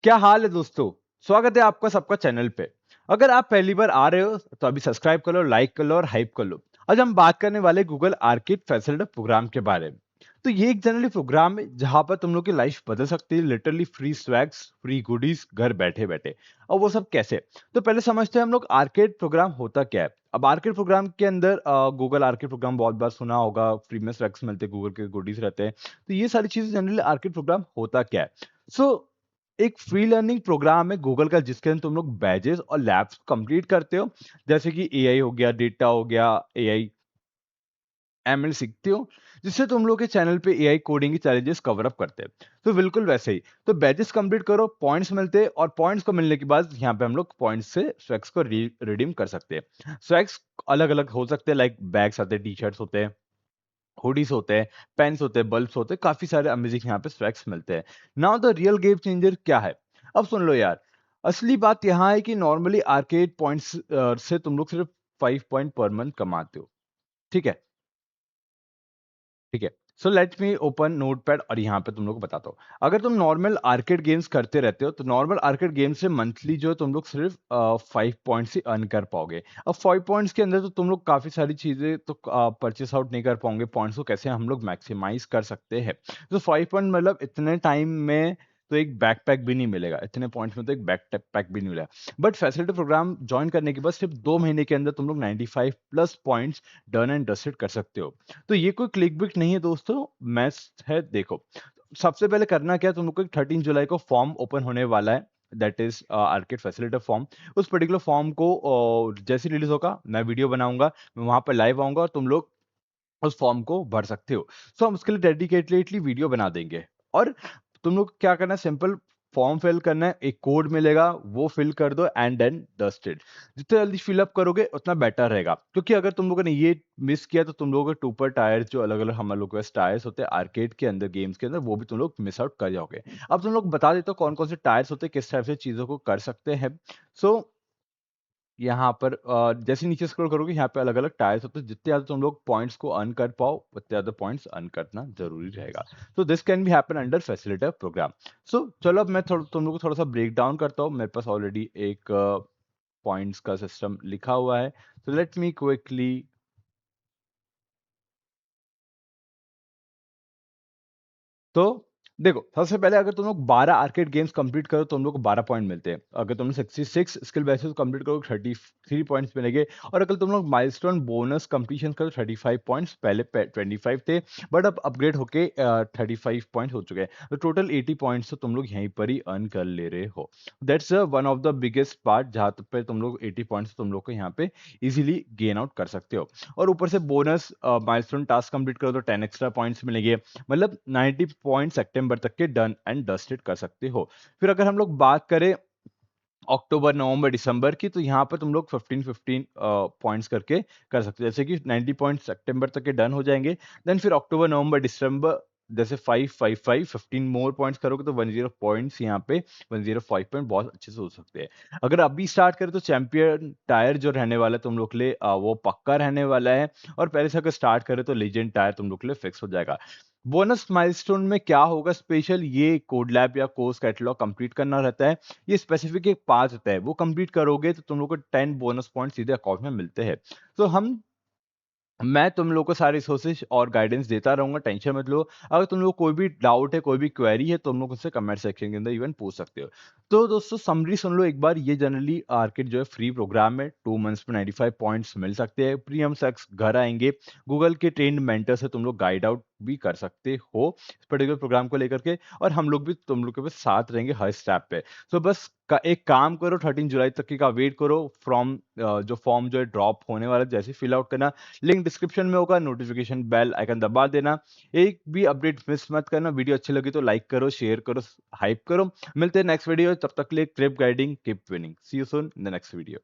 क्या हाल है दोस्तों? स्वागत है आपका सबका चैनल पे। अगर आप पहली बार आ रहे हो तो अभी सब्सक्राइब कर लो, लाइक कर लो और हाइप कर लो। आज हम बात करने वाले गूगल आर्किड फैसिलिटेटर प्रोग्राम के बारे में। तो ये एक जनरली प्रोग्राम है जहाँ पर तुम लोग की लाइफ बदल सकती है, literally free swags, free goodies घर बैठे-बैठे। और वो सब कैसे? तो पहले समझते हैं हम लोग आर्किड प्रोग्राम होता क्या है? अब आर्किड प्रोग्राम के अंदर गूगल आर्किड प्रोग्राम बहुत बार सुना होगा, फ्री में स्वैग्स मिलते हैं, गूगल के गुडीज रहते हैं। तो ये सारी चीज़ें जनरली आर्किड प्रोग्राम होता क्या है? सो एक फ्री लर्निंग प्रोग्राम है गूगल का जिसके अंदर तुम लोग बैजेस और लैब्स कंप्लीट करते हो, जैसे कि एआई हो गया, डेटा हो गया, एआई एमएल सीखते हो, जिससे तुम लोग के चैनल पे एआई कोडिंग की चैलेंजेस कवर अप करते हैं। तो बिल्कुल वैसे ही तो बैजेस कंप्लीट करो, पॉइंट्स मिलते हैं और पॉइंट्स को मिलने के बाद यहाँ पे हम लोग पॉइंट्स से स्वैग्स को रिडीम कर सकते हैं। स्वैग्स अलग अलग हो सकते हैं, लाइक बैग्स आते हैं, टी शर्ट्स होते हैं, हुडीज होते हैं, पेन्स होते हैं, बल्ब्स होते हैं, काफ़ी सारे अमेजिंग यहाँ पे स्वैग्स मिलते हैं। Now the real game changer क्या है? अब सुन लो यार, असली बात यहाँ है कि नॉर्मली आर्केड पॉइंट्स से तुम लोग सिर्फ 5 पॉइंट पर मंथ कमाते हो, ठीक है? ठीक है। So let me open notepad और यहाँ पे तुम लोग को बताता हूँ। अगर तुम नॉर्मल आर्केड गेम्स करते रहते हो, तो नॉर्मल आर्केड गेम से मंथली जो है तुम लोग सिर्फ 5 पॉइंट्स ही अर्न कर पाओगे। अब 5 पॉइंट्स के अंदर तो तुम लोग काफ़ी सारी चीज़ें तो परचेज़ आउट नहीं कर पाओगे। पॉइंट्स को कैसे हम लोग मैक्सिमाइज़ कर सकते हैं। तो 5 पॉइंट मतलब इतने टाइम में तो एक बैकपैक भी नहीं मिलेगा। इतने पॉइंट्स में तो एक बैकपैक भी नहीं मिलेगा। बट फैसिलिटी प्रोग्राम जॉइन करने के बाद सिर्फ 2 महीने के अंदर तुम लोग 95 plus points done and dusted कर सकते हो। तो ये कोई क्लिक बिट नहीं है दोस्तों, मैथ्स है देखो। सबसे पहले करना क्या है, तुम लोग को 13 जुलाई को फॉर्म ओपन होने वाला है, that is orchid facilitator form. उस पर्टिकुलर फॉर्म को जैसे रिलीज़ होगा, मैं वीडियो बनाऊँगा, मैं वहाँ पे लाइव आऊँगा और तुम लोग उस फॉर्म को भर सकते हो। सो हम उसके लिए डेडिकेटली वीडियो बना देंगे और तुम लोग क्या करना है, सिंपल फॉर्म फिल करना है, एक कोड मिलेगा, वो फिल कर दो एंड देन डस्टेड। जितना जल्दी फिल अप करोगे उतना बेटर रहेगा, क्योंकि अगर तुम लोगों ने ये मिस किया तो तुम लोगों के टूपर टायर्स जो अलग-अलग हम लोग के पास टायर्स होते हैं आर्केड के अंदर, गेम्स के अंदर, वो भी तुम लोग मिस आउट कर जाओगे। अब तुम लोग बता देते हो कौन-कौन से टायर्स होते हैं, किस टाइप से चीज़ों को कर सकते हैं। सो यहाँ पर जैसे नीचे स्क्रॉल करोगे यहाँ पे अलग-अलग टायर्स होते हैं, जितने ज़्यादा तुम लोग पॉइंट्स को अर्न कर पाओ, उतने ज़्यादा पॉइंट्स अर्न करना ज़रूरी रहेगा। तो this can be happen under facilitator program. So चलो अब मैं तुम लोग को थोड़ा-सा ब्रेक डाउन करता हूँ। मेरे पास ऑलरेडी एक पॉइंट्स का सिस्टम लिखा हुआ है। सो लेट मी क्विकली तो देखो, सबसे पहले अगर तुम लोग 12 आर्केड गेम्स कंप्लीट करो तो तुम लोग को 12 पॉइंट मिलते हैं। अगर तुमने 66 स्किल बेसिस कंप्लीट करो 33 पॉइंट्स मिलेंगे और अगर तुम लोग माइलस्टोन बोनस कंप्लीशन करो 35 पॉइंट्स, पहले 25 थे बट अब अपग्रेड होके 35 पॉइंट हो चुके हैं। तो टोटल 80 पॉइंट्स तो तुम लोग यहीं पर ही अर्न कर ले रहे हो। That's one of the biggest part जहाँ पे तुम लोग 80 पॉइंट्स तुम लोग को यहाँ पे इजीली गेन आउट कर सकते हो। और ऊपर से बोनस माइलस्टोन टास्क कंप्लीट करो तो 10 एक्स्ट्रा पॉइंट्स मिलेंगे। मतलब 90 पॉइंट सितंबर तक के डन एंड डस्टेड कर सकते हो। फिर अगर हम लोग बात करें अक्टूबर, नवंबर, दिसंबर की, तो यहाँ पर तुम लोग 15-15 पॉइंट्स करके कर सकते हो। जैसे कि 90 पॉइंट सितंबर तक के डन हो जाएँगे। देन फिर अक्टूबर, नवंबर, दिसंबर जैसे 5, 5, 5 15 मोर पॉइंट्स करोगे तो 10 पॉइंट्स यहाँ पे 105 पॉइंट बहुत अच्छे से हो सकते हैं। अगर अभी स्टार्ट करें तो चैंपियन टायर जो रहने वाला है तुम लोग के लिए वो पक्का रहने वाला है और पहले से अगर स्टार्ट करें तो लीजेंड टायर तुम लोग के लिए फिक्स हो जाएगा। बोनस माइलस्टोन में क्या होगा स्पेशल, ये कोड लैब या कोर्स कैटलॉग कंप्लीट करना रहता है। ये स्पेसिफिक एक पाथ होता है, वो कंप्लीट करोगे तो तुम लोग को 10 बोनस पॉइंट सीधे अकाउंट में मिलते हैं। तो मैं तुम लोग को सारे रिसोर्सेज और गाइडेंस देता रहूँगा, टेंशन मत लो। अगर तुम लोग को कोई भी डाउट है, कोई भी क्वेरी है, तुम लोग उससे कमेंट सेक्शन के अंदर इवन पूछ सकते हो। तो दोस्तों समरी सुन लो एक बार, ये जनरली आर्किड जो है फ्री प्रोग्राम है, 2 मंथ्स में 95 पॉइंट्स मिल सकते हैं। प्रीमियम सक्स घर आएँगे, गूगल के ट्रेन्ड मेंटर से तुम लोग गाइड आउट भी कर सकते हो, इस पर्टिकुलर प्रोग्राम को लेकर के और हम लोग भी तुम लोग के बस साथ रहेंगे हर स्टेप पे। सो बस एक काम करो, 13 जुलाई तक का वेट करो, जो फॉर्म जो है ड्रॉप होने वाला है, जैसे फिल आउट करना, लिंक डिस्क्रिप्शन में होगा, नोटिफिकेशन बेल आइकन दबा देना। एक भी अपडेट मिस मत करना। वीडियो अच्छी लगी तो लाइक करो, शेयर करो, हाइप करो। मिलते हैं नेक्स्ट वीडियो, तब तक के लिए keep guiding, keep winning. See you soon in the next video.